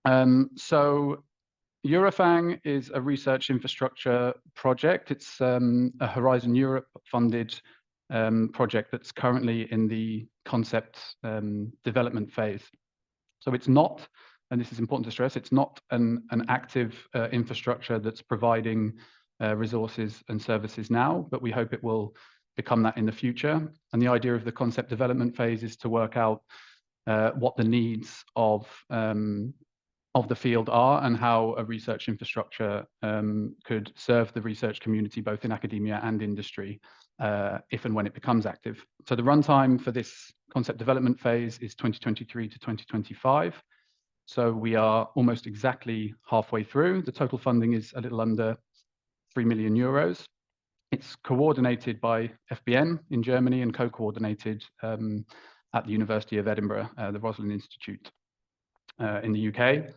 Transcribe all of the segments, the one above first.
So EuroFAANG is a research infrastructure project. It's a Horizon Europe funded project that's currently in the concept development phase. So it's not, and this is important to stress, it's not an active infrastructure that's providing resources and services now, but we hope it will become that in the future. And the idea of the concept development phase is to work out what the needs of the field are and how a research infrastructure could serve the research community, both in academia and industry, if and when it becomes active. So the runtime for this concept development phase is 2023 to 2025. So we are almost exactly halfway through. The total funding is a little under 3 million euros. It's coordinated by FBN in Germany and co-coordinated at the University of Edinburgh, the Roslin Institute in the UK.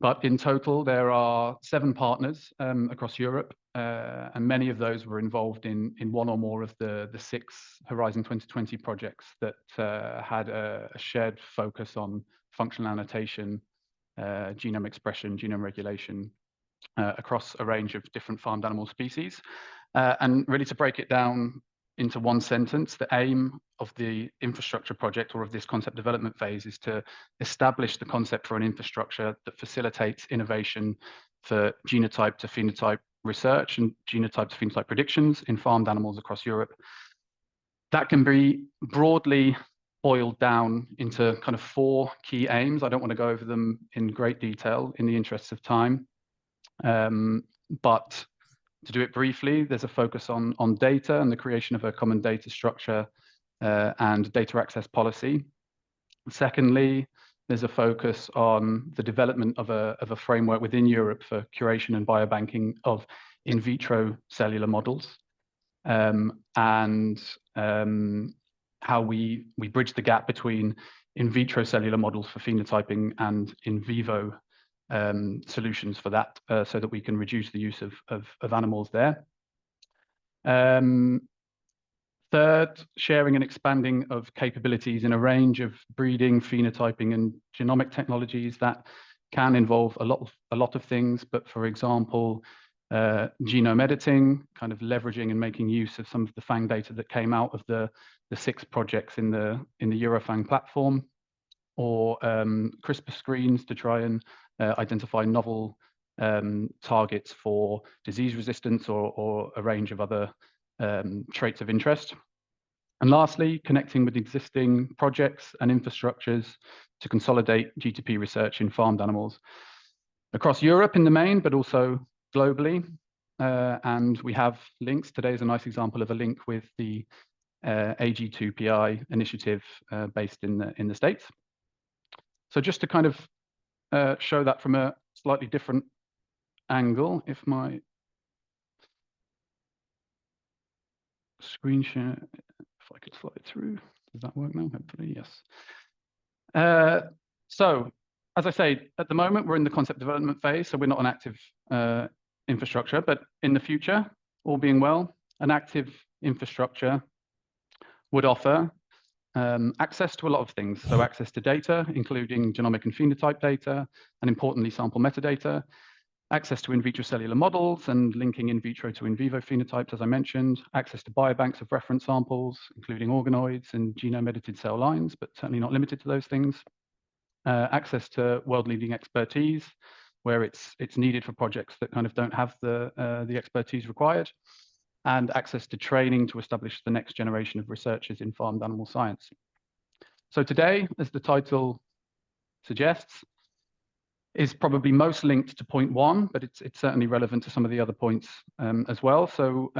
But in total, there are 7 partners across Europe, and many of those were involved in one or more of the 6 Horizon 2020 projects that had a shared focus on functional annotation, genome expression, genome regulation across a range of different farmed animal species. And really, to break it down into one sentence, the aim of the infrastructure project or of this concept development phase is to establish the concept for an infrastructure that facilitates innovation for genotype to phenotype research and genotype to phenotype predictions in farmed animals across Europe. That can be broadly boiled down into kind of 4 key aims. I don't want to go over them in great detail in the interests of time, but to do it briefly, there's a focus on data and the creation of a common data structure and data access policy. Secondly, there's a focus on the development of a framework within Europe for curation and biobanking of in vitro cellular models, and how we bridge the gap between in vitro cellular models for phenotyping and in vivo solutions for that, so that we can reduce the use of animals there. Third, sharing and expanding of capabilities in a range of breeding, phenotyping, and genomic technologies that can involve a lot of things. But for example, genome editing, kind of leveraging and making use of some of the FAANG data that came out of the 6 projects in the EuroFAANG platform, or CRISPR screens to try and identify novel targets for disease resistance or a range of other traits of interest. And lastly, connecting with existing projects and infrastructures to consolidate G2P research in farmed animals across Europe in the main, but also globally. And we have links. Today is a nice example of a link with the AG2P initiative based in the States. So just to kind of show that from a slightly different angle, if my screen share, if I could slide through, does that work now? Hopefully, yes. So as I say, at the moment, we're in the concept development phase, so we're not an active infrastructure, but in the future, all being well, an active infrastructure would offer access to a lot of things. So access to data, including genomic and phenotype data, and importantly, sample metadata, access to in vitro cellular models and linking in vitro to in vivo phenotypes, as I mentioned, access to biobanks of reference samples, including organoids and genome-edited cell lines, but certainly not limited to those things, access to world-leading expertise, where it's needed for projects that kind of don't have the expertise required, and access to training to establish the next generation of researchers in farmed animal science. So today, as the title suggests, is probably most linked to point 1, but it's certainly relevant to some of the other points as well. So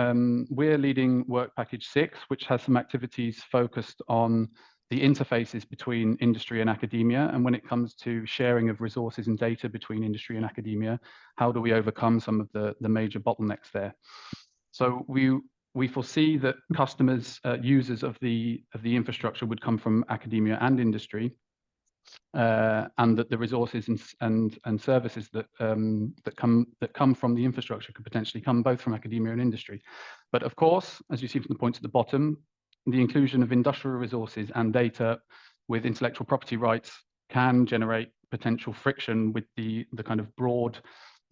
we're leading work package 6, which has some activities focused on the interfaces between industry and academia. And when it comes to sharing of resources and data between industry and academia, how do we overcome some of the major bottlenecks there? So we foresee that customers, users of the infrastructure would come from academia and industry, and that the resources and services that come from the infrastructure could potentially come both from academia and industry. But of course, as you see from the points at the bottom, the inclusion of industrial resources and data with intellectual property rights can generate potential friction with the kind of broad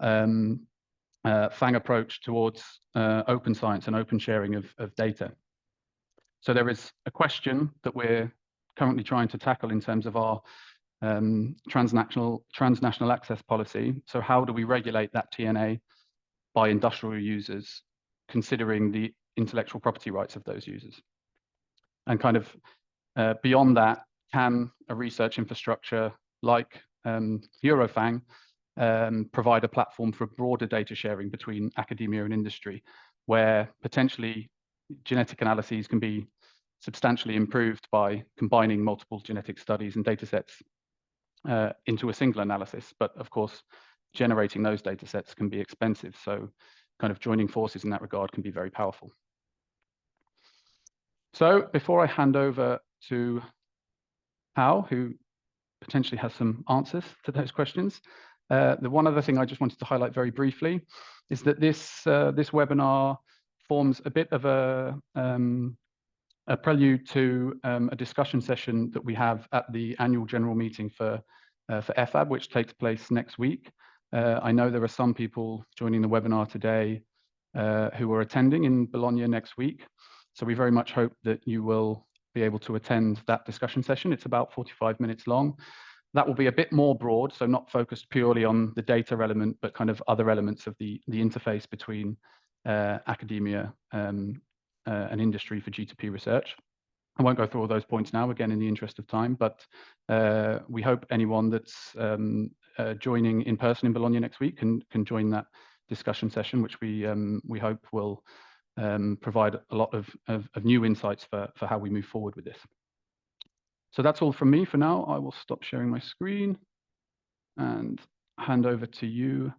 FAANG approach towards open science and open sharing of data. So there is a question that we're currently trying to tackle in terms of our transnational access policy. So how do we regulate that TNA by industrial users, considering the intellectual property rights of those users? And kind of beyond that, can a research infrastructure like EuroFAANG provide a platform for broader data sharing between academia and industry, where potentially genetic analyses can be substantially improved by combining multiple genetic studies and data sets into a single analysis. But of course, generating those data sets can be expensive. So kind of joining forces in that regard can be very powerful. So before I hand over to Hao, who potentially has some answers to those questions, the one other thing I just wanted to highlight very briefly is that this webinar forms a bit of a prelude to a discussion session that we have at the annual general meeting for EuroFAANG, which takes place next week. I know there are some people joining the webinar today who are attending in Bologna next week. So we very much hope that you will be able to attend that discussion session. It's about 45 minutes long. That will be a bit more broad, so not focused purely on the data element, but kind of other elements of the interface between academia and industry for G2P research. I won't go through all those points now, again, in the interest of time, but we hope anyone that's joining in person in Bologna next week can join that discussion session, which we hope will provide a lot of new insights for how we move forward with this. So that's all from me for now. I will stop sharing my screen and hand over to you,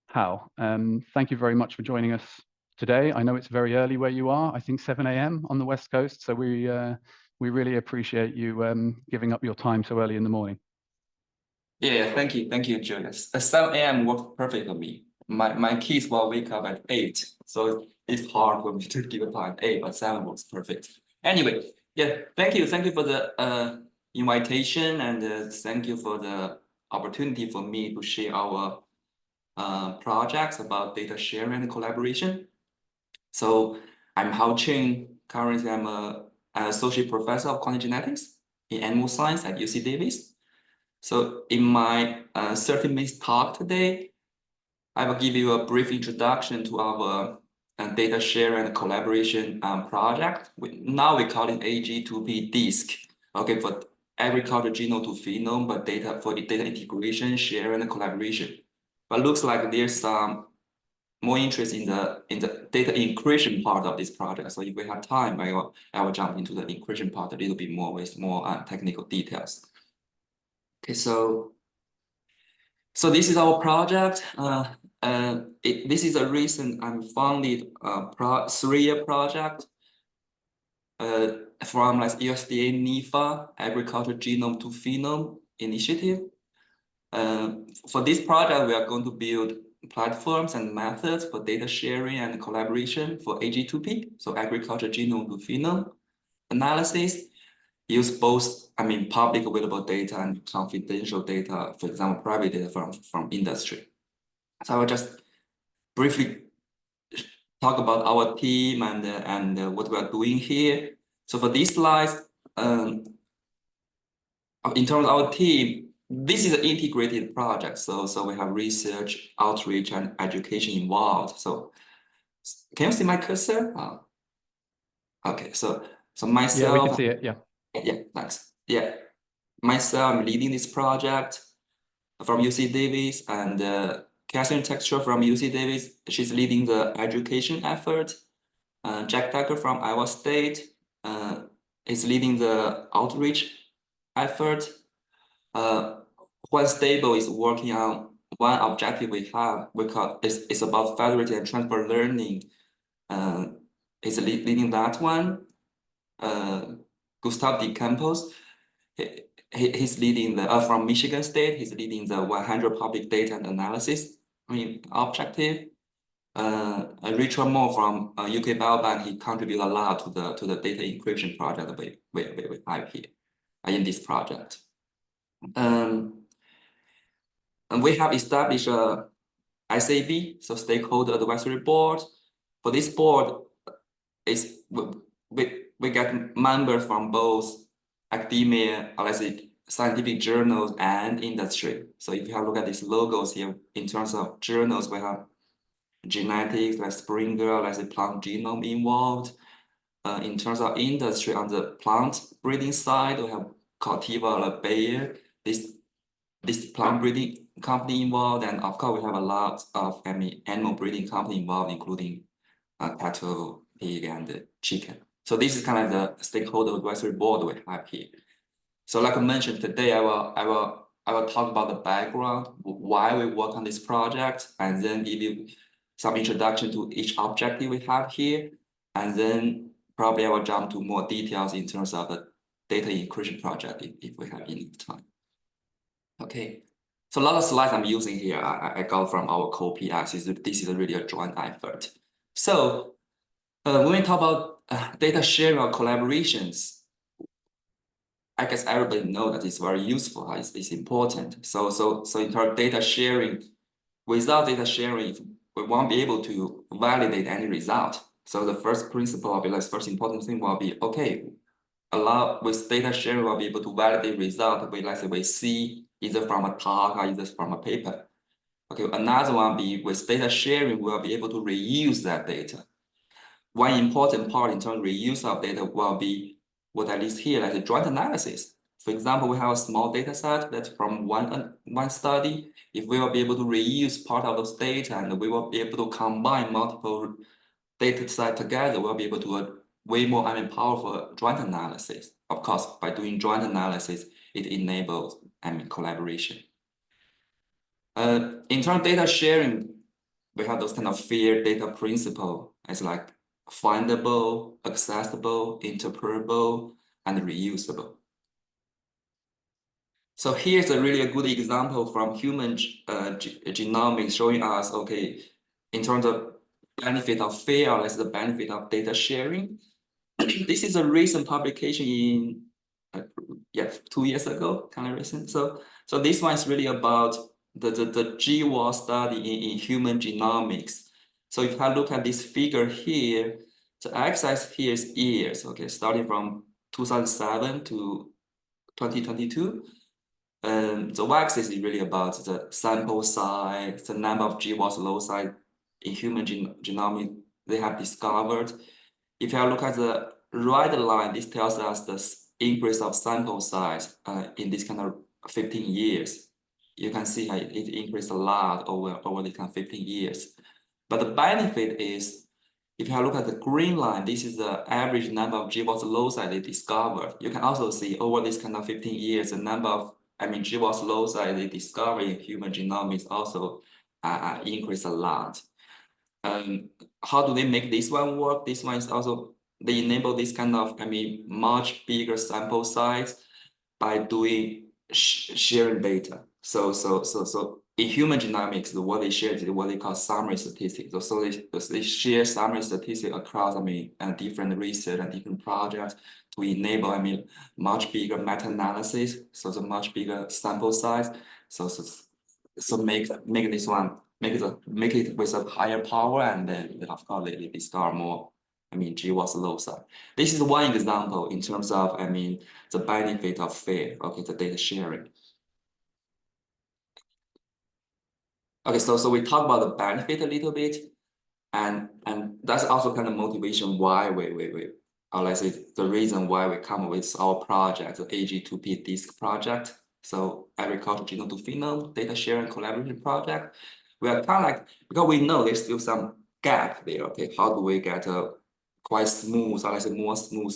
Hao. Thank you very much for joining us today. I know it's very early where you are, I think 7 a.m. on the West Coast. So we really appreciate you giving up your time so early in the morning. Yeah, thank you, Julius. 7 a.m. works perfect for me. My kids will wake up at 8, so it's hard for me to give a time 8, but 7 works perfect. Anyway, yeah, thank you for the invitation, and thank you for the opportunity for me to share our projects about data sharing and collaboration. So I'm Hao Cheng. Currently, I'm an associate professor of quantum genetics in animal science at UC Davis. So in my 30-minute talk today, I will give you a brief introduction to our data sharing and collaboration project. Now we call it AG2P DISC, okay, for agriculture genome-to-phenome, but data for data integration, sharing, and collaboration. But looks like there's some more interest in the data encryption part of this project. So if we have time, I will jump into the encryption part a little bit more with more technical details. Okay, so this is our project. This is a recent unfunded 3-year project from like USDA NIFA Agriculture Genome-to-Phenome Initiative. For this project, we are going to build platforms and methods for data sharing and collaboration for AG2P, so agriculture genome-to-phenome analysis. Use both, public available data and confidential data, for example, private data from industry. So I will just briefly talk about our team and what we are doing here. So for these slides, in terms of our team, this is an integrated project. So we have research, outreach, and education involved. So can you see my cursor? Okay, so myself. Yeah, we can see it. Yeah. Yeah, thanks. Yeah, myself, I'm leading this project from UC Davis, and Catherine Texture from UC Davis, she's leading the education effort. Jack Decker from Iowa State is leading the outreach effort. Juan Stable is working on one objective we have. It's about federated and transfer learning. Is leading that one. Gustav De Campos, he's leading the from Michigan State. He's leading the 100 public data and analysis objective. Richard Moore from UK Biobank, he contributed a lot to the data encryption project we have here in this project. And we have established a SAB, so Stakeholder Advisory Board. For this board, we get members from both academia, or let's say scientific journals and industry. So if you have a look at these logos here, in terms of journals, we have genetics, like Springer, like the plant genome involved. In terms of industry, on the plant breeding side, we have Corteva, like Bayer, this plant breeding company involved, and of course we have a lot of animal breeding company involved, including cattle, pig, and chicken. So this is kind of the stakeholder advisory board we have here. So like I mentioned today, I will talk about the background, why we work on this project, and then give you some introduction to each objective we have here, and then probably I will jump to more details in terms of the data encryption project if we have enough time. Okay, so a lot of slides I'm using here I got from our co-PIs. This is really a joint effort. So when we talk about data sharing or collaborations, I guess everybody knows that it's very useful. It's important. So in terms of data sharing, without data sharing, we won't be able to validate any result. So the first principle, the first important thing will be, okay, with data sharing, we'll be able to validate result. We see either from a talk or either from a paper. Okay, another one be with data sharing, we'll be able to reuse that data. One important part in terms of reuse of data will be what I list here, like the joint analysis. For example, we have a small data set that's from one study. If we will be able to reuse part of those data and we will be able to combine multiple data sets together, we'll be able to way more powerful joint analysis. Of course, by doing joint analysis, it enables collaboration. In terms of data sharing, we have those kind of fair data principle as like findable, accessible, interoperable, and reusable. So here's a really good example from human genomics showing us, okay, in terms of benefit of fair, that's the benefit of data sharing. This is a recent publication in 2 years ago, kind of recent. So this one is really about the GWAS study in human genomics. So if I look at this figure here, the x-axis here is years, okay, starting from 2007 to 2022. The y-axis is really about the sample size, the number of GWAS loci in human genomics they have discovered. If you look at the right line, this tells us the increase of sample size in this kind of 15 years. You can see how it increased a lot over the kind of 15 years. But the benefit is, if you look at the green line, this is the average number of GWAS loci they discovered. You can also see over this kind of 15 years, the number of GWAS loci they discover in human genomics also increased a lot. How do they make this one work? This one is also, they enable this kind of much bigger sample size by doing sharing data. So in human genomics, what they share is what they call summary statistics. So they share summary statistics across different research and different projects to enable much bigger meta-analysis. So the much bigger sample size. So make this one make it with a higher power, and then of course they discover more GWAS loci. This is one example in terms of the benefit of fair, okay, the data sharing. Okay, so we talk about the benefit a little bit, and that's also kind of motivation why or let's say the reason why we come up with our project, the AG2P disk project. So agricultural genome-to-phenome data sharing collaboration project. We are kind of like, because we know there's still some gap there. Okay, how do we get a quite smooth, or let's say more smooth,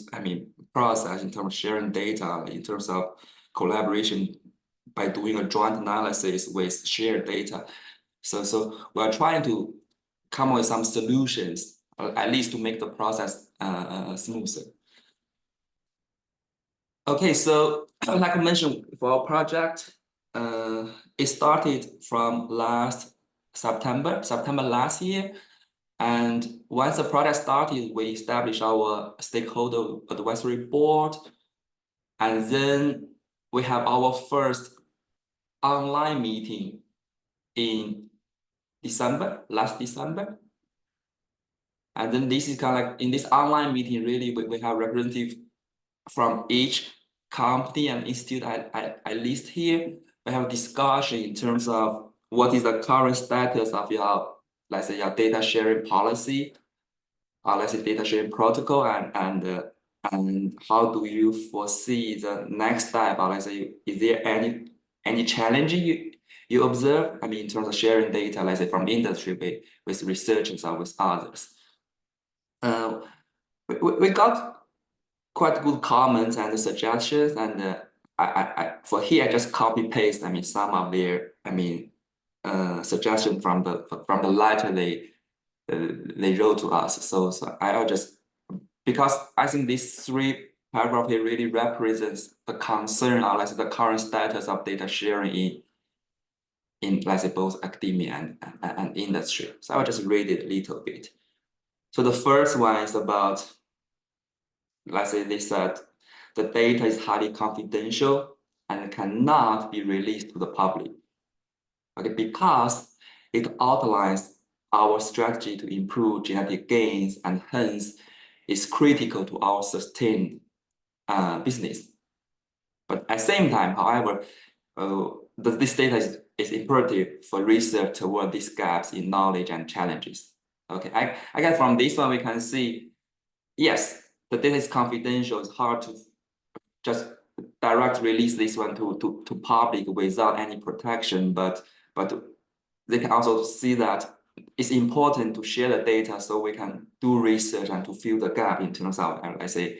process in terms of sharing data, in terms of collaboration by doing a joint analysis with shared data. So we are trying to come up with some solutions, at least to make the process smoother. Okay, so like I mentioned, for our project, it started from September last year. And once the project started, we established our stakeholder advisory board. And then we have our first online meeting in last December. And then this is kind of like in this online meeting, really, we have representative from each company and institute I list here. We have a discussion in terms of what is the current status of your, let's say, your data sharing policy, or let's say data sharing protocol, and how do you foresee the next step, or let's say, is there any challenge you observe? I mean, in terms of sharing data, let's say from industry with researchers or with others. We got quite good comments and suggestions, and for here I just copy paste. I mean, some of their suggestion from the letter they wrote to us. So I'll just, because I think these 3 paragraphs here really represents the concern, or let's say the current status of data sharing in let's say both academia and industry. So I'll just read it a little bit. So the first one is about, let's say they said the data is highly confidential and cannot be released to the public. Okay, because it outlines our strategy to improve genetic gains, and hence is critical to our sustained business. But at the same time, however, this data is imperative for research toward these gaps in knowledge and challenges. Okay, I guess from this one we can see, yes, the data is confidential. It's hard to just direct release this one to public without any protection, but they can also see that it's important to share the data so we can do research and to fill the gap in terms of, let's say,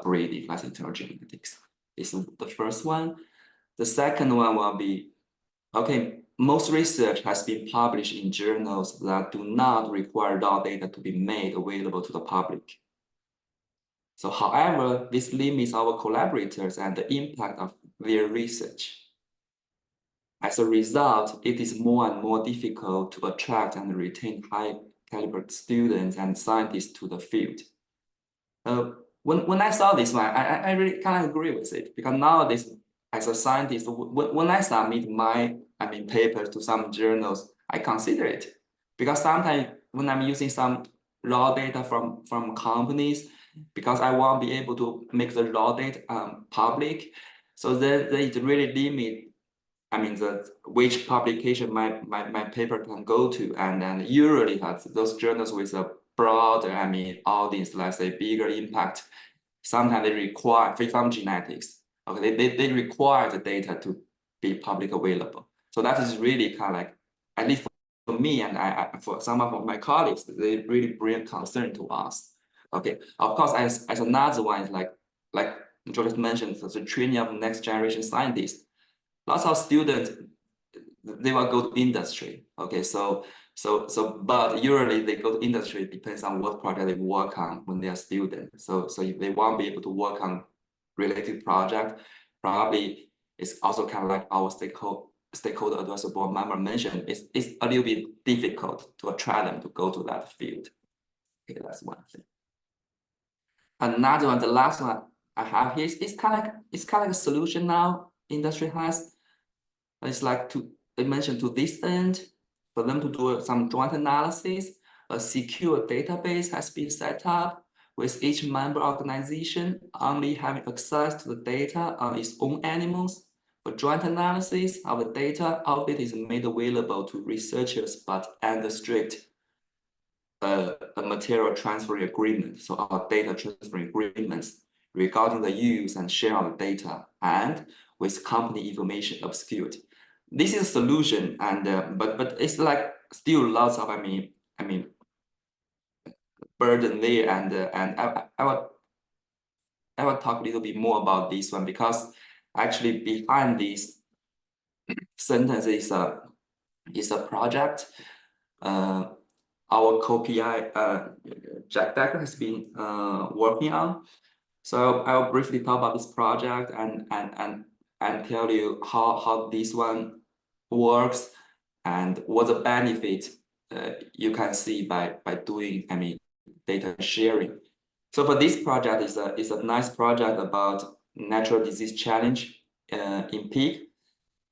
breeding, let's say, internal genetics. This is the first one. The second one will be, okay, most research has been published in journals that do not require raw data to be made available to the public. So, however, this limits our collaborators and the impact of their research. As a result, it is more and more difficult to attract and retain high-caliber students and scientists to the field. When I saw this one, I really kind of agree with it, because nowadays, as a scientist, when I submit my papers to some journals, I consider it, because sometimes when I'm using some raw data from companies, because I want to be able to make the raw data public, so then it really limit, which publication my paper can go to, and then usually those journals with a broader, audience, let's say bigger impact, sometimes they require, for example, genetics. Okay, they require the data to be public available. So that is really kind of like, at least for me and for some of my colleagues, they really bring concern to us. Okay, of course, as another one is like George mentioned, so the training of next generation scientists. Lots of students, they will go to industry. Okay, but usually they go to industry, it depends on what project they work on when they are students. So if they won't be able to work on related project, probably it's also kind of like our stakeholder advisory board member mentioned, it's a little bit difficult to attract them to go to that field. Okay, that's one thing. Another one, the last one I have here, it's kind of like a solution now industry has. It's like they mentioned to this end, for them to do some joint analysis, a secure database has been set up with each member organization only having access to the data on its own animals. For joint analysis of the data, all data is made available to researchers, but under strict a material transfer agreement. So our data transfer agreements regarding the use and share of the data, and with company information obscured. This is a solution, and but it's like still lots of burden there, and I will talk a little bit more about this one, because actually behind this sentence is a project. Our co-PI Jack Decker has been working on. So I'll briefly talk about this project and tell you how this one works and what the benefit you can see by doing data sharing. So for this project is a nice project about natural disease challenge in pig.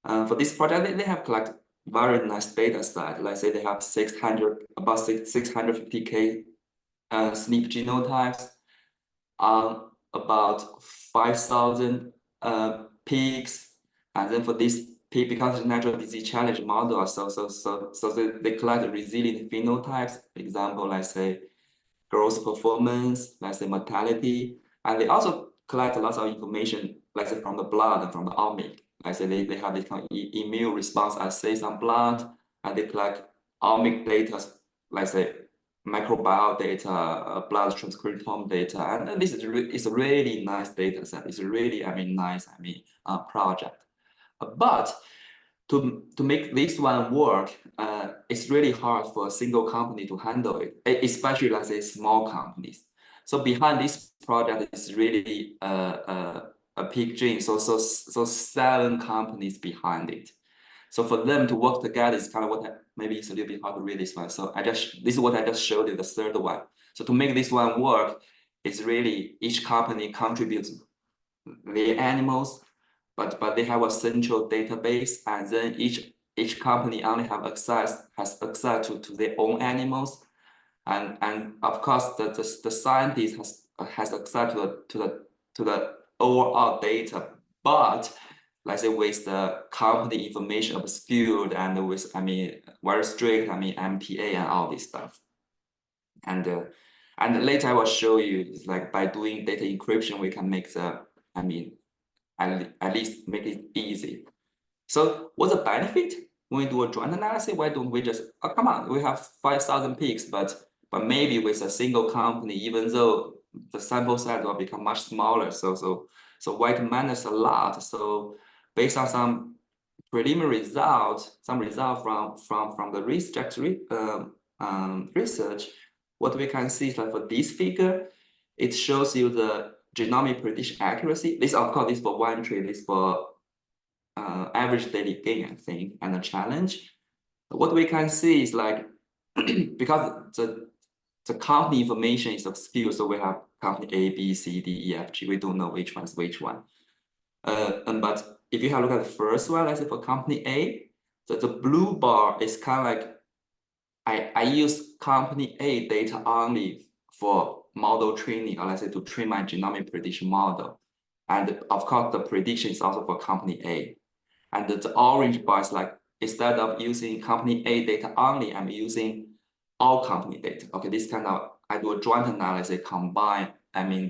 For this project, they have collected very nice data set. Let's say they have 650K SNP genotypes, about 5,000 pigs, and then for this pig, because it's natural disease challenge model, so they collect resilient phenotypes. For example, let's say growth performance, let's say mortality, and they also collect lots of information, let's say from the blood and from the omic. Let's say they have this kind of immune response assays on blood, and they collect omic data, let's say microbiome data, blood transcriptome data, and this is it's a really nice data set. It's a really, nice, project. But to make this one work, it's really hard for a single company to handle it, especially, let's say, small companies. So behind this project is really a big dream. So 7 companies behind it. So for them to work together is kind of what maybe it's a little bit hard to read this one. So this is what I just showed you, the third one. So to make this one work, it's really each company contributes their animals, but they have a central database, and then each company only has access to their own animals, and of course the scientist has access to the overall data, but let's say with the company information obscured and with very strict MTA and all this stuff. And later I will show you, it's like by doing data encryption we can make the at least make it easy. So what's the benefit when we do a joint analysis? Why don't we just, oh, come on, we have 5,000 peaks, but maybe with a single company, even though the sample size will become much smaller, so why to manage a lot? So based on some preliminary results, from the research, what we can see is that for this figure, it shows you the genomic prediction accuracy. This, of course, this for one tree, this for average daily gain, I think, and the challenge. What we can see is like, because the company information is obscure, so we have company A, B, C, D, E, F, G. We don't know which one's which one. But if you have a look at the first one, let's say for company A, the blue bar is kind of like, I use company A data only for model training, or let's say to train my genomic prediction model. And of course, the prediction is also for company A. And the orange bar is like, instead of using company A data only, I'm using all company data. Okay, this kind of, I do a joint analysis, combine,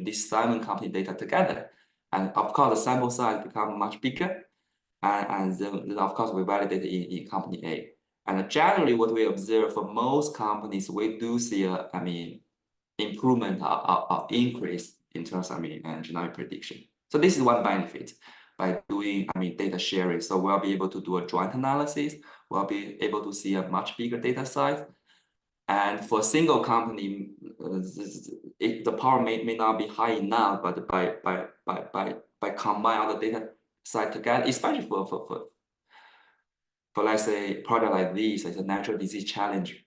this 7 company data together. And of course, the sample size becomes much bigger. And then of course, we validate in company A. And generally, what we observe for most companies, we do see improvement or increase in terms of genomic prediction. So this is one benefit by doing data sharing. So we'll be able to do a joint analysis. We'll be able to see a much bigger data size. And for a single company, the power may not be high enough, but by combine all the data set together, especially for let's say project like this, it's a natural disease challenge.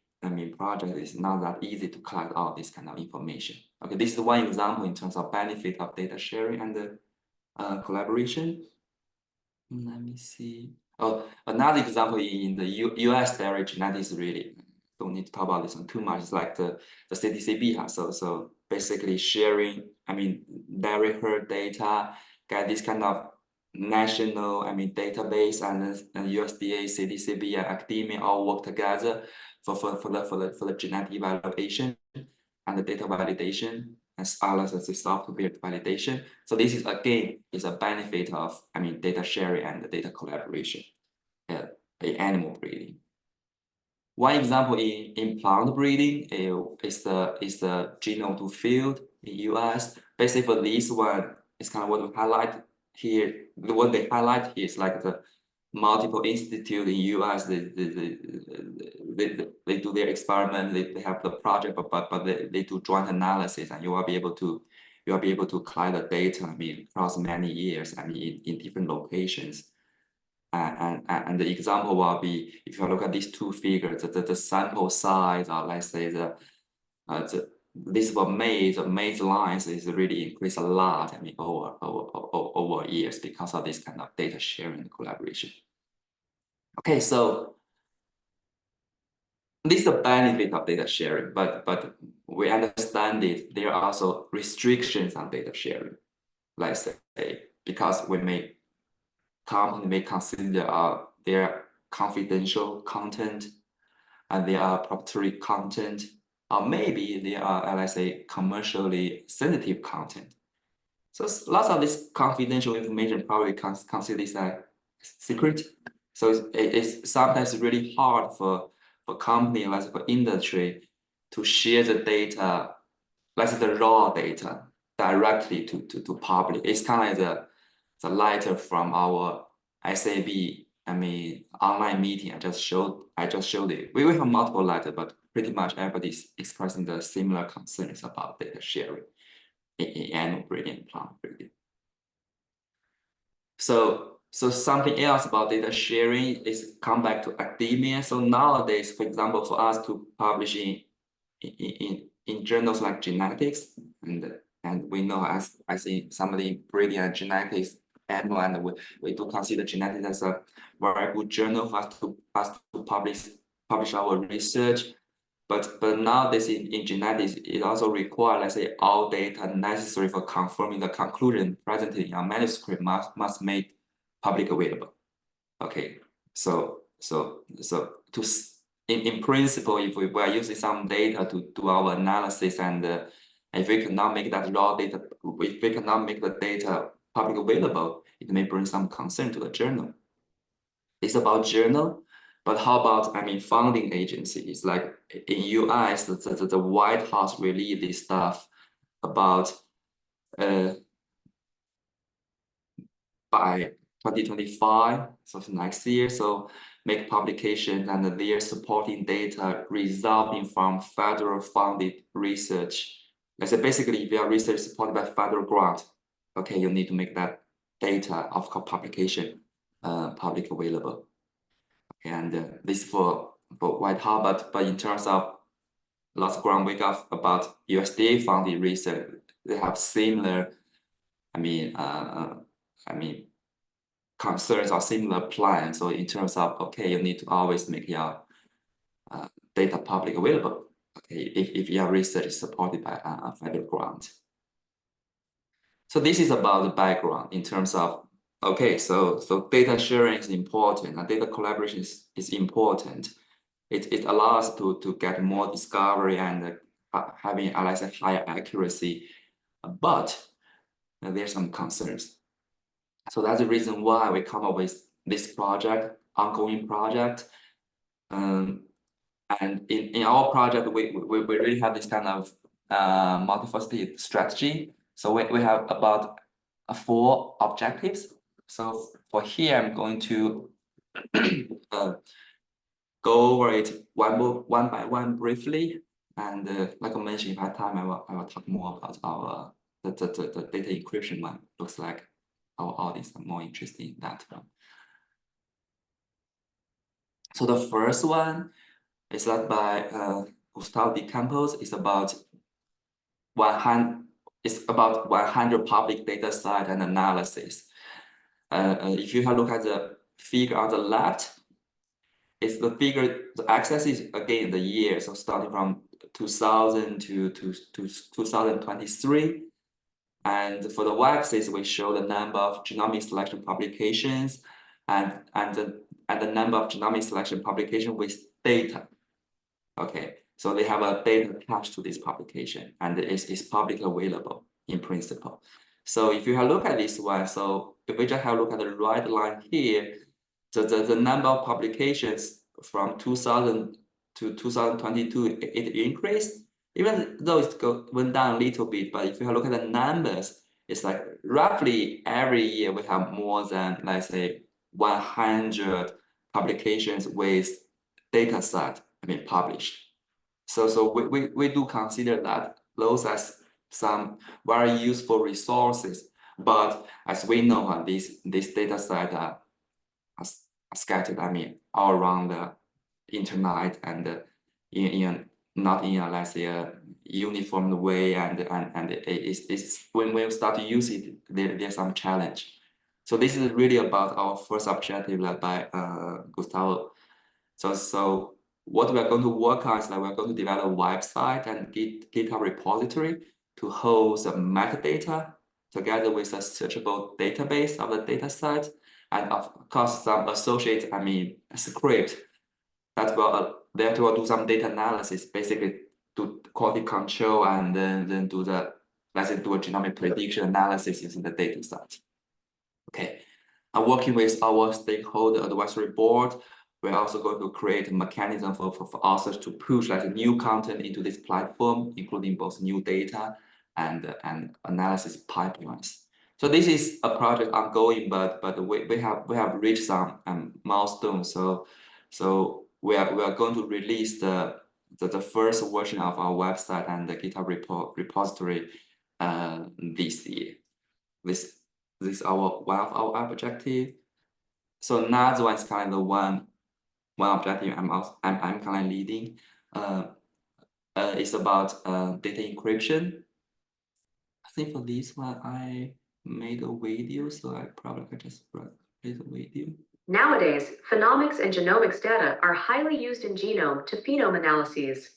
Project is not that easy to collect all this kind of information. Okay, this is one example in terms of benefit of data sharing and collaboration. Let me see. Oh, another example in the US dairy genetics, really don't need to talk about this one too much. It's like the CDCB. So basically sharing, dairy herd data, get this kind of national, database, and USDA, CDCB, and academia all work together for the genetic evaluation and the data validation, as well as the software validation. So this is again a benefit of data sharing and the data collaboration in animal breeding. One example in plant breeding is the genome-to-field in US. Basically, for this one, it's kind of what we highlight here. What they highlight here is like the multiple institute in US. They do their experiment. They have the project, but they do joint analysis, and you will be able to collect the data. Across many years. In different locations. And the example will be, if you look at these 2 figures, the sample size, or let's say this for maize, the maize lines is really increased a lot. Over years because of this kind of data sharing and collaboration. Okay, so this is the benefit of data sharing, but we understand it. There are also restrictions on data sharing. Let's say because company may consider their confidential content, and they are proprietary content, or maybe they are, let's say, commercially sensitive content. So lots of this confidential information probably considered as secret. So it's sometimes really hard for company, let's say for industry, to share the data, let's say the raw data, directly to public. It's kind of like the letter from our SAB, online meeting. I just showed it. We have multiple letters, but pretty much everybody's expressing the similar concerns about data sharing in animal breeding and plant breeding. So something else about data sharing is come back to academia. So nowadays, for example, for us to publish in journals like genetics, and we know, as I see somebody breeding and genetics animal, and we do consider genetics as a very good journal for us to publish our research. But nowadays in genetics, it also requires, let's say, all data necessary for confirming the conclusion presented in a manuscript must make public available. Okay, so in principle, if we are using some data to do our analysis, and if we cannot make that raw data, if we cannot make the data public available, it may bring some concern to the journal. It's about journal. But how about, funding agencies? Like in US, the White House released this stuff about by 2025, so next year. So make publications, and they're supporting data resulting from federal funded research. Let's say basically, if your research is supported by federal grant, okay, you need to make that data of publication public available. And this for White House, but in terms of lots of ground we got about USDA funded research, they have similar, concerns or similar plans. So in terms of, okay, you need to always make your data public available, okay, if your research is supported by a federal grant. So this is about the background in terms of, okay, so data sharing is important, and data collaboration is important. It allows us to get more discovery and having, let's say, higher accuracy, but there's some concerns. So that's the reason why we come up with this project, ongoing project. And in our project, we really have this kind of multifaceted strategy. So we have about 4 objectives. So for here, I'm going to go over it one by one briefly. And like I mentioned, if I have time, I will talk more about our the data encryption one. Looks like our audience are more interested in that one. So the first one is led by Gustavo de Campos. It's about 100 public data set and analysis. If you have a look at the figure on the left, it's the figure, the axis is again the year, so starting from 2000 to 2023. And for the y-axis, we show the number of genomic selection publications and the number of genomic selection publication with data. Okay, so they have a data attached to this publication, and it's publicly available in principle. So if you have a look at this one, so if we just have a look at the right line here, the number of publications from 2000 to 2022, it increased, even though it went down a little bit. But if you have a look at the numbers, it's like roughly every year we have more than, let's say, 100 publications with data set published. So we do consider that those as some very useful resources. But as we know, these data sets are scattered, all around the internet, and not in a, let's say, a uniform way, and it's when we start to use it, there's some challenge. So this is really about our first objective led by Gustavo. So what we are going to work on is that we're going to develop a website and GitHub repository to hold some metadata together with a searchable database of the data set, and of course some associated, script that will do some data analysis, basically do quality control, and then do a genomic prediction analysis using the data set. Okay, I'm working with our stakeholder advisory board. We're also going to create a mechanism for authors to push new content into this platform, including both new data and analysis pipelines. So this is a project ongoing, but we have reached some milestones. So we are going to release the first version of our website and the GitHub repository this year. This is one of our objective. So another one is kind of one objective I'm kind of leading. It's about data encryption. I think for this one I made a video, so I probably could just play the video. Nowadays, phenomics and genomics data are highly used in genome-to-phenome analyses.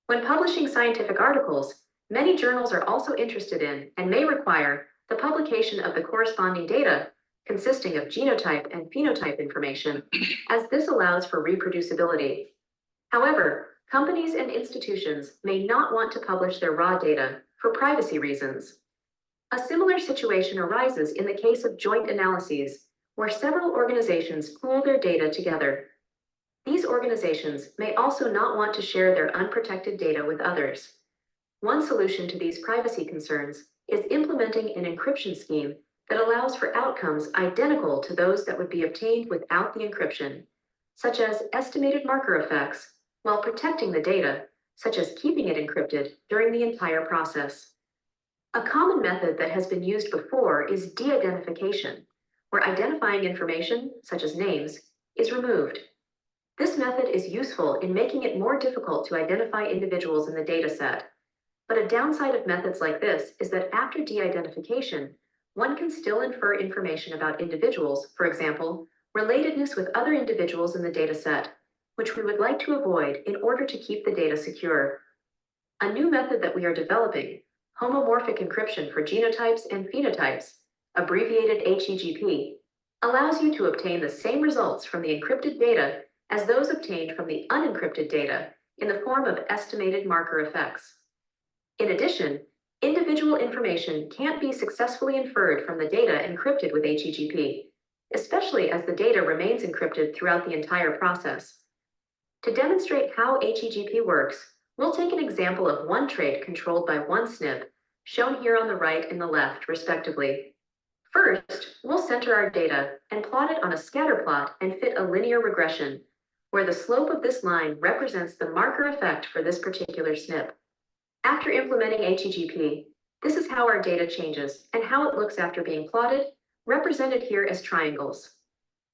When publishing scientific articles, many journals are also interested in and may require the publication of the corresponding data consisting of genotype and phenotype information, as this allows for reproducibility. However, companies and institutions may not want to publish their raw data for privacy reasons. A similar situation arises in the case of joint analyses, where several organizations pool their data together. These organizations may also not want to share their unprotected data with others. One solution to these privacy concerns is implementing an encryption scheme that allows for outcomes identical to those that would be obtained without the encryption, such as estimated marker effects, while protecting the data, such as keeping it encrypted during the entire process. A common method that has been used before is de-identification, where identifying information, such as names, is removed. This method is useful in making it more difficult to identify individuals in the dataset. But a downside of methods like this is that after de-identification, one can still infer information about individuals, for example, relatedness with other individuals in the dataset, which we would like to avoid in order to keep the data secure. A new method that we are developing, homomorphic encryption for genotypes and phenotypes, abbreviated HEGP, allows you to obtain the same results from the encrypted data as those obtained from the unencrypted data in the form of estimated marker effects. In addition, individual information can't be successfully inferred from the data encrypted with HEGP, especially as the data remains encrypted throughout the entire process. To demonstrate how HEGP works, we'll take an example of one trait controlled by one SNP, shown here on the right and the left, respectively. First, we'll center our data and plot it on a scatter plot and fit a linear regression, where the slope of this line represents the marker effect for this particular SNP. After implementing HEGP, this is how our data changes and how it looks after being plotted, represented here as triangles.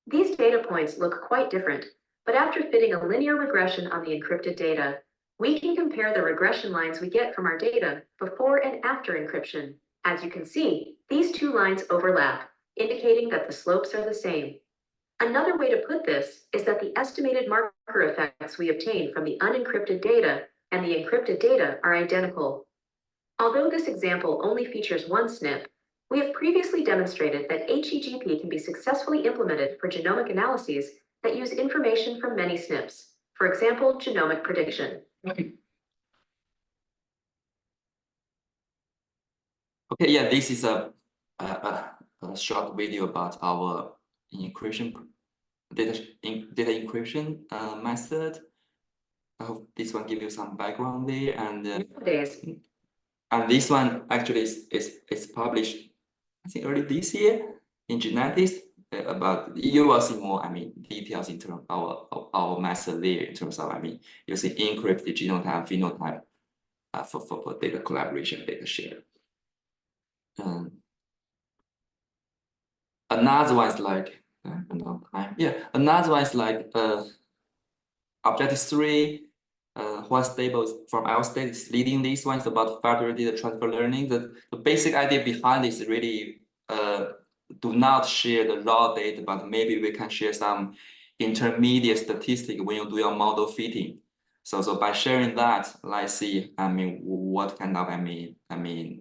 These data points look quite different, but after fitting a linear regression on the encrypted data, we can compare the regression lines we get from our data before and after encryption. As you can see, these two lines overlap, indicating that the slopes are the same. Another way to put this is that the estimated marker effects we obtain from the unencrypted data and the encrypted data are identical. Although this example only features one SNP, we have previously demonstrated that HEGP can be successfully implemented for genomic analyses that use information from many SNPs, for example, genomic prediction. Okay, yeah, this is a short video about our encryption data encryption method. I hope this one gives you some background there, and this one actually is published, I think, early this year in Genetics. About you will see more, details in terms of our method there, in terms of using encrypted genotype, phenotype for data collaboration, data share. Another one is like another one is like objective 3. One stable from our state is leading this one. Is about federated transfer learning. The basic idea behind this is really do not share the raw data, but maybe we can share some intermediate statistic when you do your model fitting. So by sharing that, let's see, what kind of,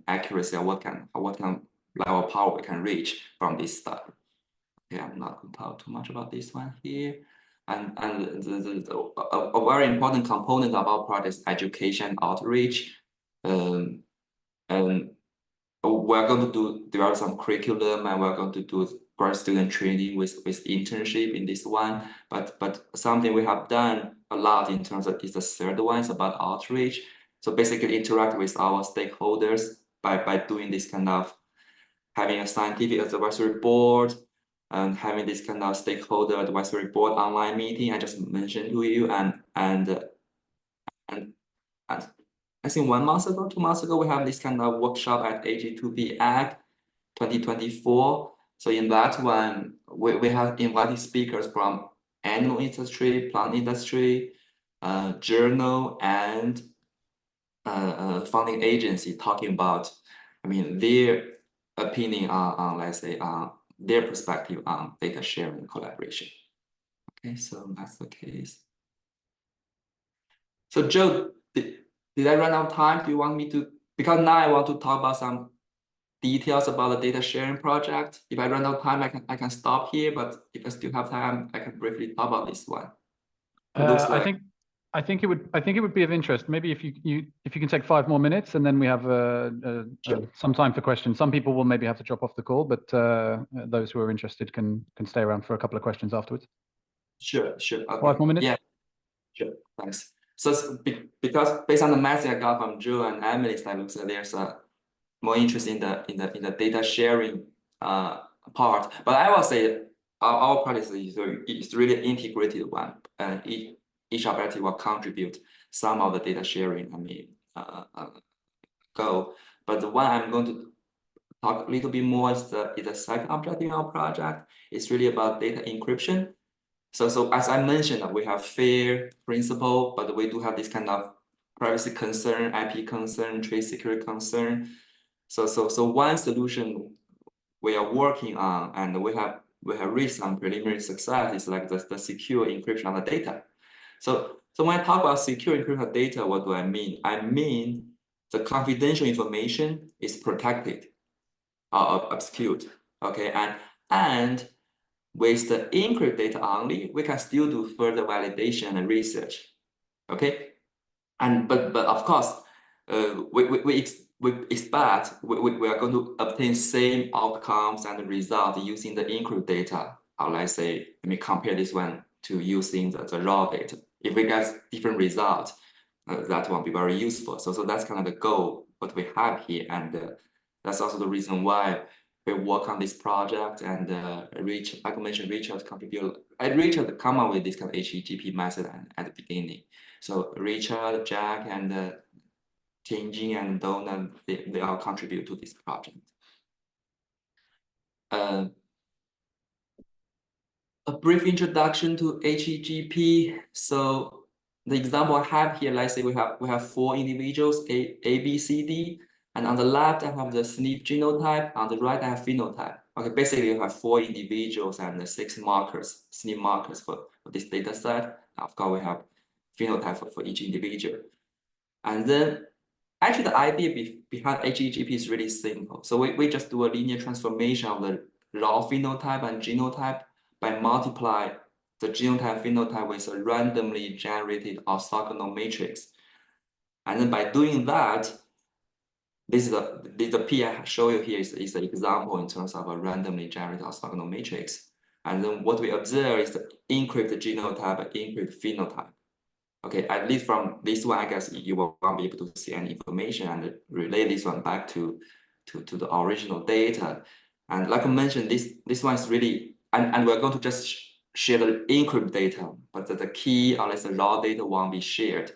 accuracy or what kind of level of power we can reach from this study. Okay, I'm not going to talk too much about this one here. And a very important component of our project is education outreach. And we're going to develop some curriculum, and we're going to do grad student training with internship in this one. But something we have done a lot in terms of is the third one is about outreach. So basically interact with our stakeholders by doing this kind of having a scientific advisory board and having this kind of stakeholder advisory board online meeting I just mentioned to you, and I think 1 month ago, 2 months ago, we have this kind of workshop at AG2P 2024. So in that one, we have invited speakers from animal industry, plant industry, journal, and funding agency talking about, their opinion on let's say, their perspective on data sharing collaboration. Okay, so that's the case. So Joe, did I run out of time? Do you want me to, because now I want to talk about some details about the data sharing project. If I run out of time, I can stop here, but if I still have time, I can briefly talk about this one. I think it would be of interest. Maybe if you can take 5 more minutes, and then we have Sure. some time for questions. Some people will maybe have to drop off the call, but those who are interested can stay around for a couple of questions afterwards. Sure. Okay. 5 more minutes. Yeah. Sure. Thanks. So because based on the message I got from Joe and Emily, I look like there's a more interest in the data sharing part. But I will say our project is really an integrated one. Each objective will contribute some of the data sharing, goal. But the one I'm going to talk a little bit more is the second objective in our project. It's really about data encryption. So as I mentioned, we have FAIR principle, but we do have this kind of privacy concern, IP concern, trade security concern. So one solution we are working on, and we have reached some preliminary success, is like the secure encryption of the data. So when I talk about secure encryption of data, what do I mean? I mean the confidential information is protected or obscured. Okay, and with the encrypted data only, we can still do further validation and research. Okay, but of course, we expect we are going to obtain same outcomes and results using the encrypted data. Or let's say, compare this one to using the raw data. If we get different results, that won't be very useful. So that's kind of the goal what we have here, and that's also the reason why we work on this project. And like I mentioned, Richard contributed. Richard come up with this kind of HEGP method at the beginning. So Richard, Jack, and Tianjin and Donna, they all contribute to this project. A brief introduction to HEGP. So the example I have here, let's say we have 4 individuals, A, B, C, D, and on the left I have the SNP genotype, on the right I have phenotype. Okay, basically you have 4 individuals and 6 markers, SNP markers for this data set. Of course, we have phenotype for each individual. And then actually the idea behind HEGP is really simple. So we just do a linear transformation of the raw phenotype and genotype by multiply the genotype phenotype with a randomly generated orthogonal matrix. And then by doing that, this is the P I show you here is an example in terms of a randomly generated orthogonal matrix. And then what we observe is the encrypted genotype and encrypted phenotype. Okay, at least from this one, I guess you won't be able to see any information and relay this one back to the original data. And like I mentioned, this one is really, and we're going to just share the encrypted data, but the key, or let's say raw data, won't be shared.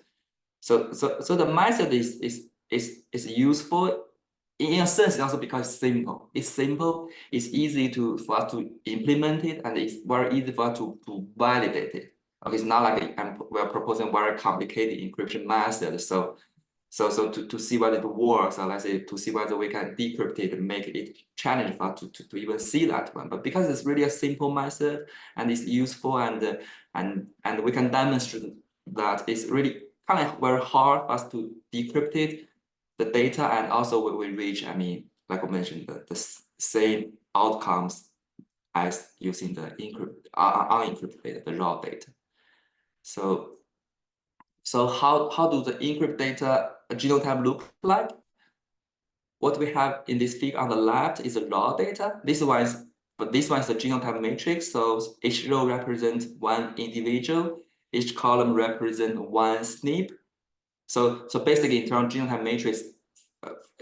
So the method is useful in a sense, also because it's simple. It's simple. It's easy for us to implement it, and it's very easy for us to validate it. Okay, it's not like we're proposing very complicated encryption method. So So to see whether it works, or let's say to see whether we can decrypt it and make it challenging for us to even see that one. But because it's really a simple method and it's useful, and we can demonstrate that it's really kind of very hard for us to decrypt it, the data, and also we reach, I mean, like I mentioned, the same outcomes as using the unencrypted data, the raw data. So how do the encrypted data genotype look like? What we have in this figure on the left is the raw data. This one is the genotype matrix. So each row represents one individual. Each column represents one SNP. So basically, in terms of genotype matrix,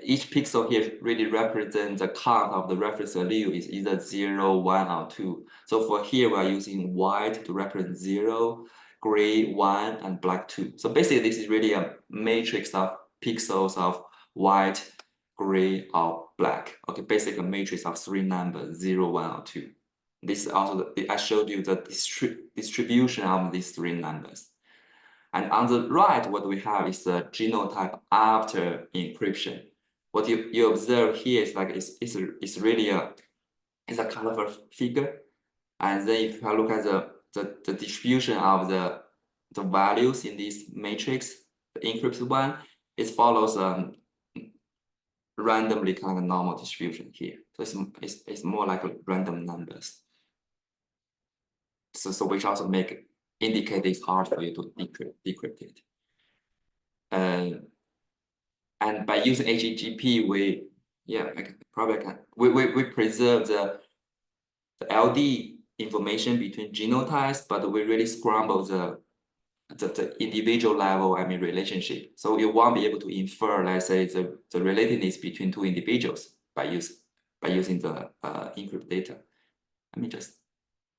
each pixel here really represents the count of the reference allele is either 0, 1, or 2. So for here, we are using white to represent 0, gray 1, and black 2. So basically, this is really a matrix of pixels of white, gray, or black. Okay, basically a matrix of 3 numbers, 0, 1, or 2. This is also, I showed you the distribution of these 3 numbers. And on the right, what we have is the genotype after encryption. What you observe here is like it's really a colorful figure. And then if you look at the distribution of the values in this matrix, the encrypted one, it follows randomly kind of normal distribution here. So it's more like random numbers. So which also indicate it's hard for you to decrypt it. And by using HEGP, we preserve the LD information between genotypes, but we really scramble the individual level, I mean, relationship. So you won't be able to infer, let's say, the relatedness between 2 individuals by using the encrypted data.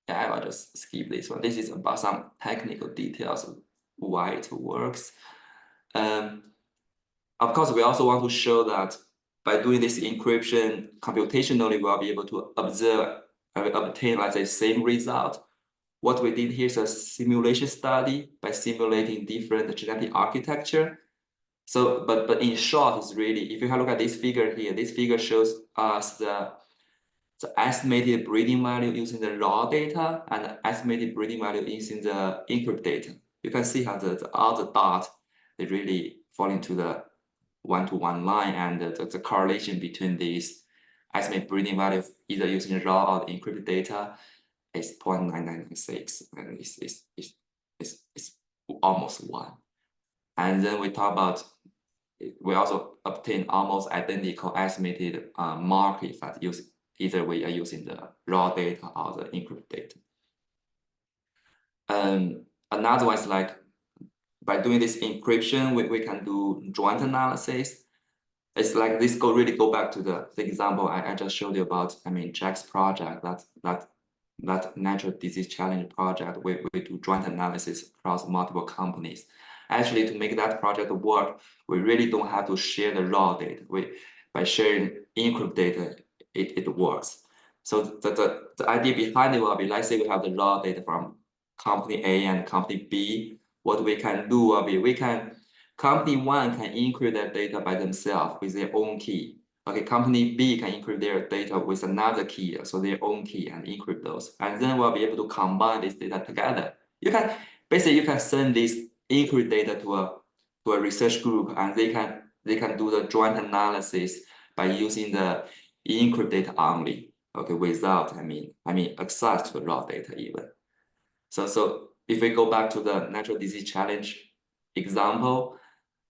I'll just skip this one. This is about some technical details of why it works. Of course, we also want to show that by doing this encryption computationally, we'll be able to obtain, let's say, same result. What we did here is a simulation study by simulating different genetic architecture. So, but in short, it's really, if you have a look at this figure here, this figure shows us the estimated breeding value using the raw data and the estimated breeding value using the encrypted data. You can see how all the dots, they really fall into the one-to-one line, and the correlation between these estimated breeding value either using raw or the encrypted data is 0.9996, and it's almost 1. And then we talk about, we also obtain almost identical estimated markers that use either we are using the raw data or the encrypted data. Another one is like, by doing this encryption, we can do joint analysis. It's like this really go back to the example I just showed you about, I mean, Jack's project, that natural disease challenge project, we do joint analysis across multiple companies. Actually, to make that project work, we really don't have to share the raw data. By sharing encrypted data, it works. So the idea behind it will be, let's say we have the raw data from company A and company B. What we can do will be, company 1 can encrypt their data by themselves with their own key. Okay, company B can encrypt their data with another key, so their own key, and encrypt those. And then we'll be able to combine this data together. You can send this encrypted data to a research group, and they can do the joint analysis by using the encrypted data only. Okay, without access to the raw data even. So if we go back to the natural disease challenge example,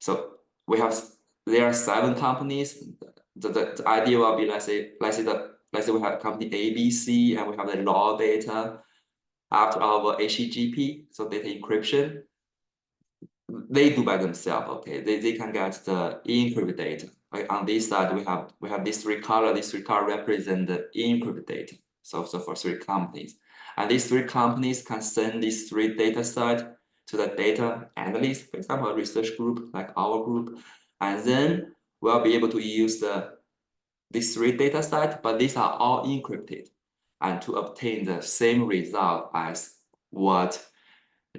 so there are 7 companies. The idea will be, let's say we have company ABC and we have the raw data after our HEGP, so data encryption. They do by themselves. Okay, they can get the encrypted data. Like on this side, we have these 3 colors. These 3 colors represent the encrypted data. So for 3 companies, and these 3 companies can send these 3 data sets to the data analyst, for example, a research group like our group, and then we'll be able to use these 3 data sets, but these are all encrypted, and to obtain the same result as what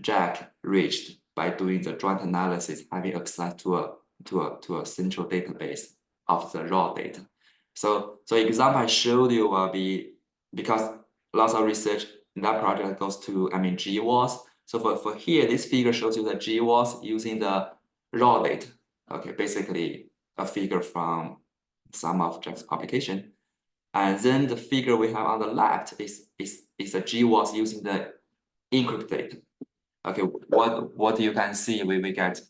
Jack reached by doing the joint analysis, having access to to a central database of the raw data. So example I showed you will be, because lots of research in that project goes to, GWAS. So for here, this figure shows you the GWAS using the raw data. Okay, basically a figure from some of Jack's publication. And then the figure we have on the left is a GWAS using the encrypted data. Okay, what you can see, we get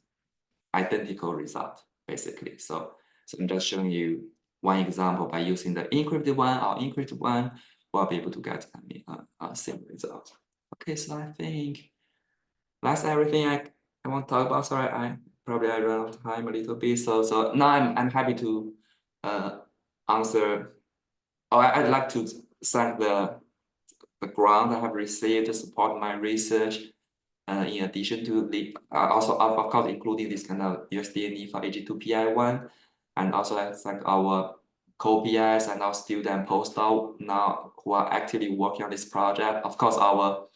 identical result, basically. So I'm just showing you one example. By using the encrypted one or encrypted one, we'll be able to get a same result. Okay, so I think that's everything I want to talk about. Sorry, I run out of time a little bit. So now I'm happy to answer. Oh, I'd like to thank the grant I have received to support my research. In addition to the also of course including this kind of USDA for AG2P one, and also I thank our co-PIs and our student postdoc now who are actively working on this project. Of course, our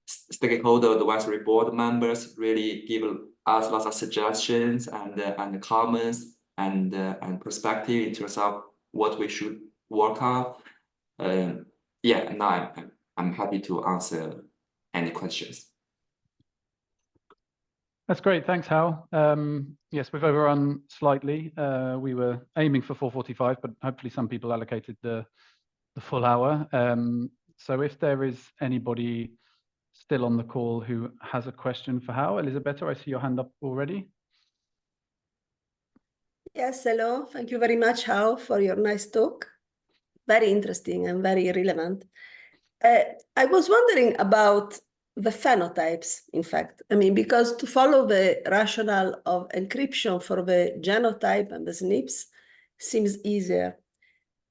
stakeholder advisory board members really give us lots of suggestions and comments and perspective in terms of what we should work on. Yeah, now I'm happy to answer any questions. That's great. Thanks, Hao. Yes, we've overrun slightly. We were aiming for 4:45, but hopefully some people allocated the full hour. So if there is anybody still on the call who has a question for Hao, Elisabetta, I see your hand up already. Yes, hello. Thank you very much, Hao, for your nice talk. Very interesting and very relevant. I was wondering about the phenotypes, in fact. Because to follow the rationale of encryption for the genotype and the SNPs seems easier.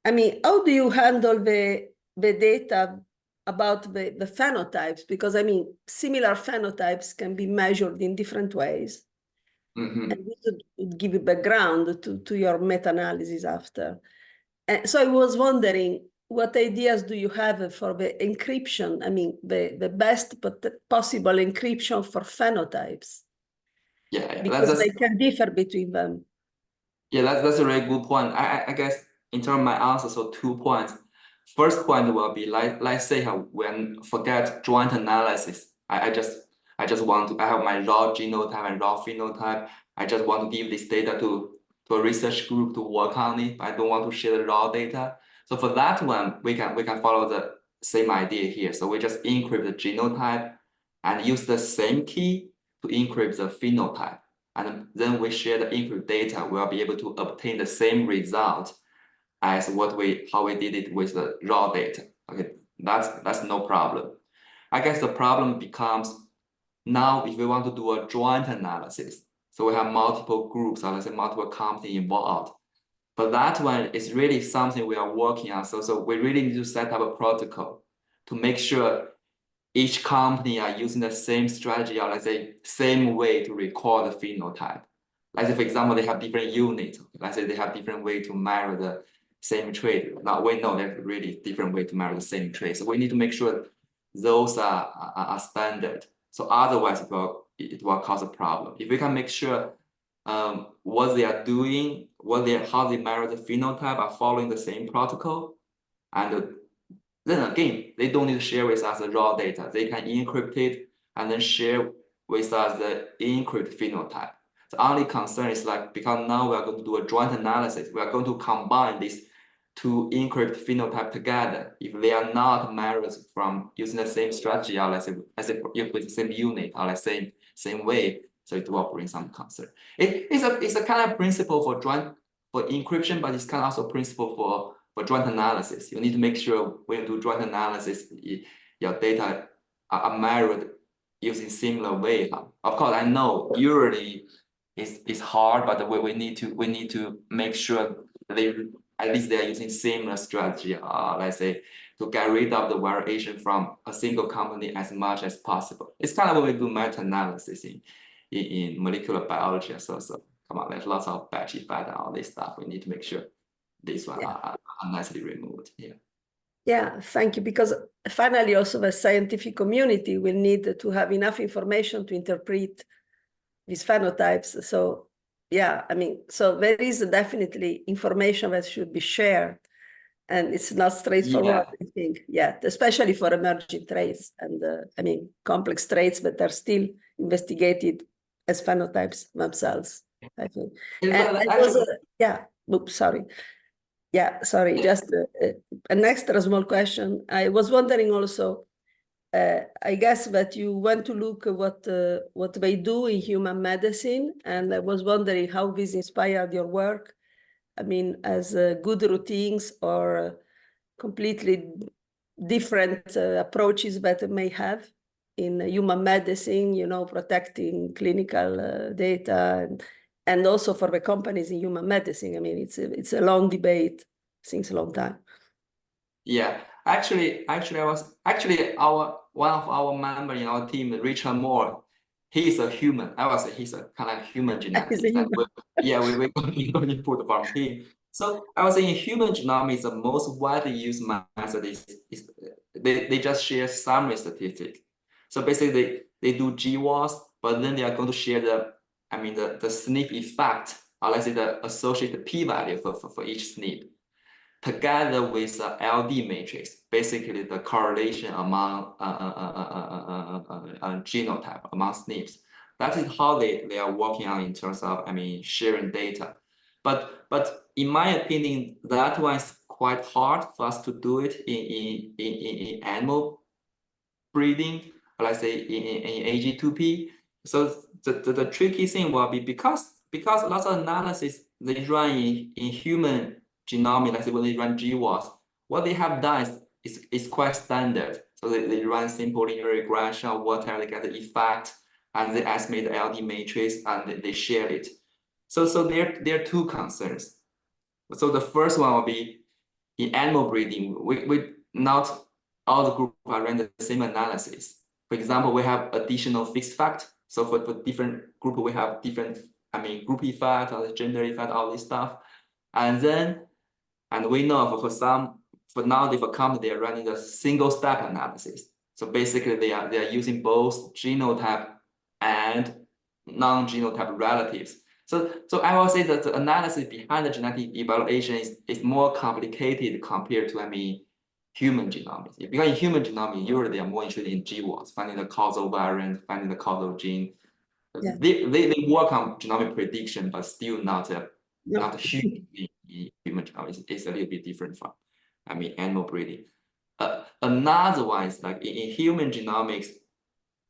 How do you handle the data about the phenotypes? Because, similar phenotypes can be measured in different ways. Mm-hmm. And this would give you background to your meta-analysis after. So I was wondering, what ideas do you have for the encryption? The best possible encryption for phenotypes. Yeah, because they can differ between them. Yeah, that's a very good point. I guess in terms of my answer, so 2 points. First point will be let's say when forget joint analysis. I just want to, I have my raw genotype and raw phenotype. I just want to give this data to a research group to work on it. I don't want to share the raw data. So for that one, we can follow the same idea here. So we just encrypt the genotype and use the same key to encrypt the phenotype. And then we share the encrypted data. We'll be able to obtain the same result as how we did it with the raw data. Okay, that's no problem. I guess the problem becomes now if we want to do a joint analysis. So we have multiple groups, or let's say multiple companies involved. But that one is really something we are working on. So we really need to set up a protocol to make sure each company are using the same strategy, or let's say same way to record the phenotype. Let's say, for example, they have different units. Let's say they have different way to measure the same trait. Now we know there's really different way to measure the same trait. So we need to make sure those are standard. So otherwise it will cause a problem. If we can make sure what they are doing, how they measure the phenotype are following the same protocol, and then again, they don't need to share with us the raw data. They can encrypt it and then share with us the encrypted phenotype. The only concern is because now we are going to do a joint analysis, we are going to combine these two encrypted phenotype together. If they are not measured from using the same strategy, or let's say with the same unit, or let's say same way, so it will bring some concern. It's a kind of principle for encryption, but it's kind of also principle for joint analysis. You need to make sure when you do joint analysis, your data are measured using similar way. Of course, I know usually it's hard, but we need to make sure at least they are using similar strategy. Let's say to get rid of the variation from a single company as much as possible. It's kind of what we do meta-analysis in molecular biology. So come on, there's lots of batch effect and all this stuff. We need to make sure these ones are nicely removed. Yeah, thank you. Because finally, also the scientific community will need to have enough information to interpret these phenotypes. So yeah, I mean, so there is definitely information that should be shared, and it's not straightforward, I think, yet, especially for emerging traits and, I mean, complex traits that are still investigated as phenotypes themselves, I think. And I was, yeah, oops, sorry. Yeah, sorry, just an extra small question. I was wondering also, I guess that you went to look at what they do in human medicine, and I was wondering how this inspired your work. I mean, as good routines or completely different approaches that it may have in human medicine, you know, protecting clinical data, and also for the companies in human medicine. I mean, it's a long debate since a long time. Yeah, actually, one of our members in our team, Richard Moore, he's a human. I would say he's a kind of human geneticist. We got input from him. So I was saying in human genomics, the most widely used method is they just share summary statistics. So basically they do GWAS, but then they are going to share the SNP effect, or let's say the associated p-value for each SNP, together with the LD matrix, basically the correlation among genotype among SNPs. That is how they are working on in terms of sharing data. But in my opinion, that one is quite hard for us to do it in animal breeding, let's say in AG2P. So the tricky thing will be because lots of analysis they run in human genomics, let's say when they run GWAS, what they have done is quite standard. So they run simple linear regression or whatever, they get the effect, and they estimate the LD matrix, and they share it. So there are two concerns. So the first one will be in animal breeding, we not all the groups are run the same analysis. For example, we have additional fixed fact. So for different group, we have different, group effect or gender effect, all this stuff. And we know for now, if a company, they are running the single step analysis. So basically they are using both genotype and non-genotype relatives. So I will say that the analysis behind the genetic evaluation is more complicated compared to human genomics. Because in human genomics, usually they are more interested in GWAS, finding the causal variant, finding the causal gene. Yeah. They work on genomic prediction, but still not huge in human genomics. It's a little bit different from animal breeding. Another one is like in human genomics,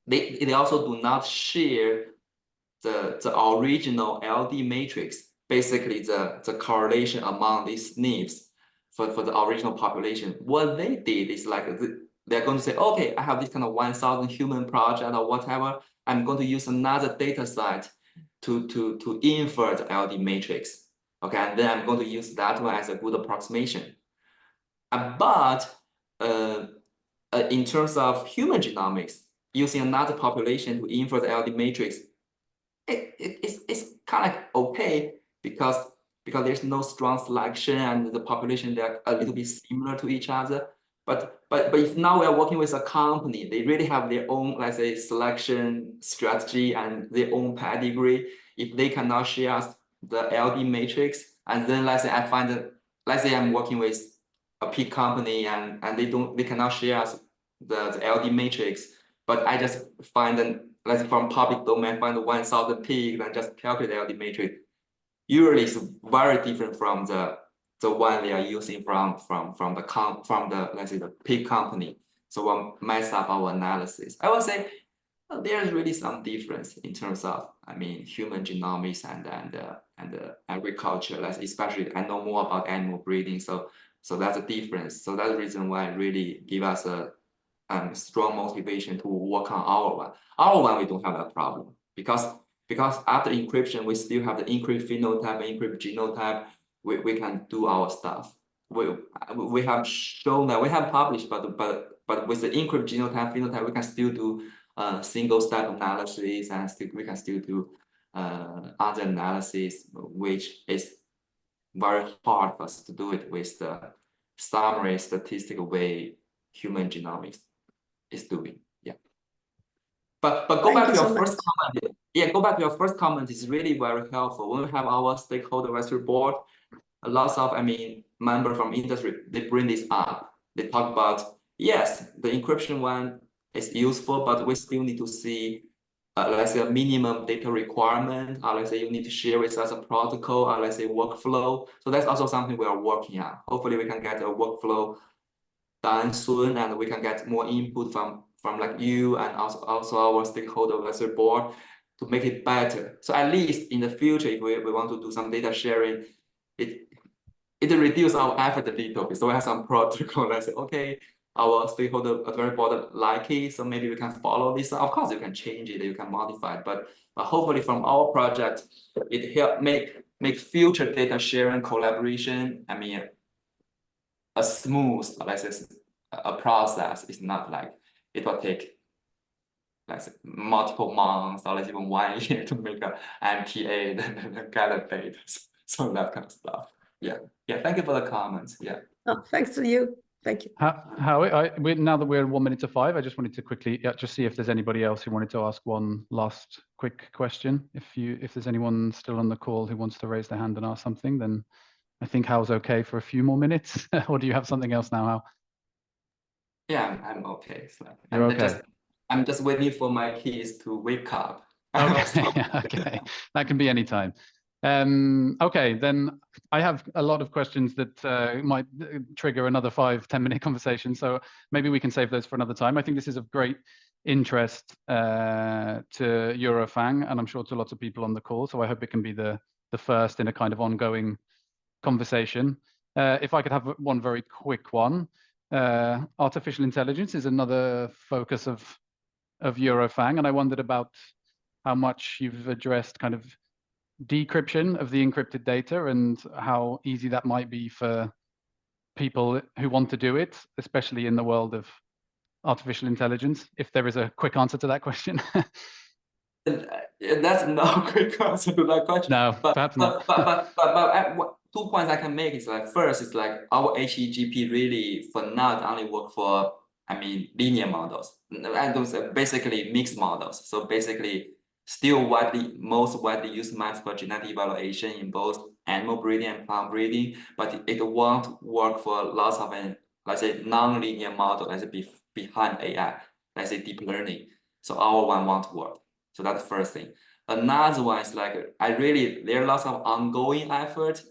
they also do not share the original LD matrix, basically the correlation among these SNPs for the original population. What they did is like they're going to say, okay, I have this kind of 1,000 human project or whatever. I'm going to use another data set to infer the LD matrix. Okay, and then I'm going to use that one as a good approximation. But in terms of human genomics, using another population to infer the LD matrix, it's kind of okay because there's no strong selection and the population, they're a little bit similar to each other. But if now we are working with a company, they really have their own, let's say, selection strategy and their own pedigree. If they cannot share us the LD matrix, and then let's say I'm working with a pig company and they cannot share us the LD matrix, but I just find them, let's say from public domain, find the 1,000 pigs and just calculate the LD matrix. Usually it's very different from the one they are using from the let's say the pig company. So we'll mess up our analysis. I would say there's really some difference in terms of human genomics and agriculture. Especially I know more about animal breeding, so that's a difference. So that's the reason why it really give us a strong motivation to work on our one. Our one, we don't have that problem because after encryption, we still have the encrypt phenotype, encrypt genotype. We can do our stuff. We have shown that we have published, but with the encrypt genotype, phenotype, we can still do single step analysis, and we can still do other analysis, which is very hard for us to do it with the summary statistical way human genomics is doing. Yeah. But go back to your first comment. yeah, go back to your first comment. It's really very helpful. When we have our stakeholder advisory board, a lot of, members from industry, they bring this up. They talk about, yes, the encryption one is useful, but we still need to see, let's say, a minimum data requirement, or let's say you need to share with us a protocol, or let's say workflow. So that's also something we are working on. Hopefully we can get a workflow done soon, and we can get more input from like you and also our stakeholder advisory board to make it better. So at least in the future, if we want to do some data sharing, it reduces our effort a little bit. So we have some protocol. Let's say, okay, our stakeholder advisory board like it, so maybe we can follow this. Of course, you can change it, you can modify it, but hopefully from our project, it help make future data sharing collaboration. A smooth, let's say, a process. It's not like it will take, let's say, multiple months or like even 1 year to make a MTA, then gather data, so that kind of stuff. Yeah. Thank you for the comments. Yeah. Oh, thanks to you. Thank you. How now that we're 1 minute to 5, I just wanted to quickly just see if there's anybody else who wanted to ask one last quick question. If there's anyone still on the call who wants to raise their hand and ask something, then I think Hao's okay for a few more minutes. Or do you have something else now, Hao? Yeah, I'm okay. So You're okay. I'm just waiting for my kids to wake up. Okay, okay. That can be any time. Okay, then I have a lot of questions that might trigger another 5-10 minute conversation. So maybe we can save those for another time. I think this is of great interest to EuroFAANG, and I'm sure to lots of people on the call. So I hope it can be the first in a kind of ongoing conversation. If I could have one very quick one. Artificial intelligence is another focus of EuroFAANG, and I wondered about how much you've addressed kind of decryption of the encrypted data and how easy that might be for people who want to do it, especially in the world of artificial intelligence, if there is a quick answer to that question. That's no quick answer to that question. No, perhaps not. But 2 points I can make is like, first, it's like our HEGP really for not only work for, linear models, and those are basically mixed models. So basically still most widely used methods for genetic evaluation in both animal breeding and plant breeding, but it won't work for lots of, let's say, non-linear model, let's say behind AI, let's say deep learning. So our one won't work. So that's the first thing. Another one is like, there are lots of ongoing effort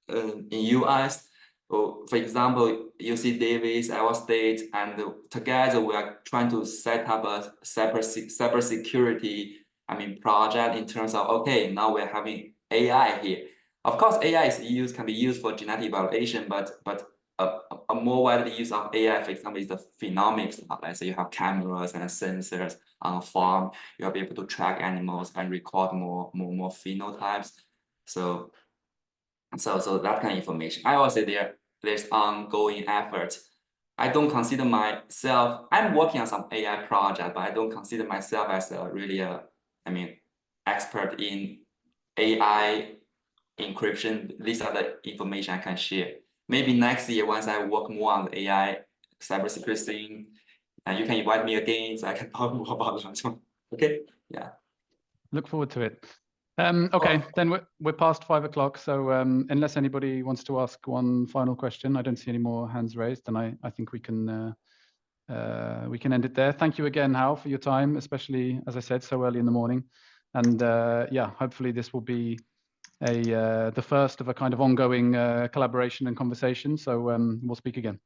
in US. So for example, UC Davis, Iowa State, and together we are trying to set up a cybersecurity project in terms of, okay, now we're having AI here. Of course, AI can be used for genetic evaluation, but a more widely use of AI, for example, is the phenomics. Let's say you have cameras and sensors on a farm, you'll be able to track animals and record more phenotypes. So that kind of information. I also say there's ongoing effort. I don't consider myself, I'm working on some AI project, but I don't consider myself as expert in AI encryption. These are the information I can share. Maybe next year, once I work more on the AI cybersecurity thing, and you can invite me again so I can talk more about that. Okay, yeah. Look forward to it. Okay, then we're past 5 o'clock. So unless anybody wants to ask one final question, I don't see any more hands raised, and I think we can end it there. Thank you again, Hao, for your time, especially, as I said, so early in the morning. And yeah, hopefully this will be the first of a kind of ongoing collaboration and conversation. So we'll speak again.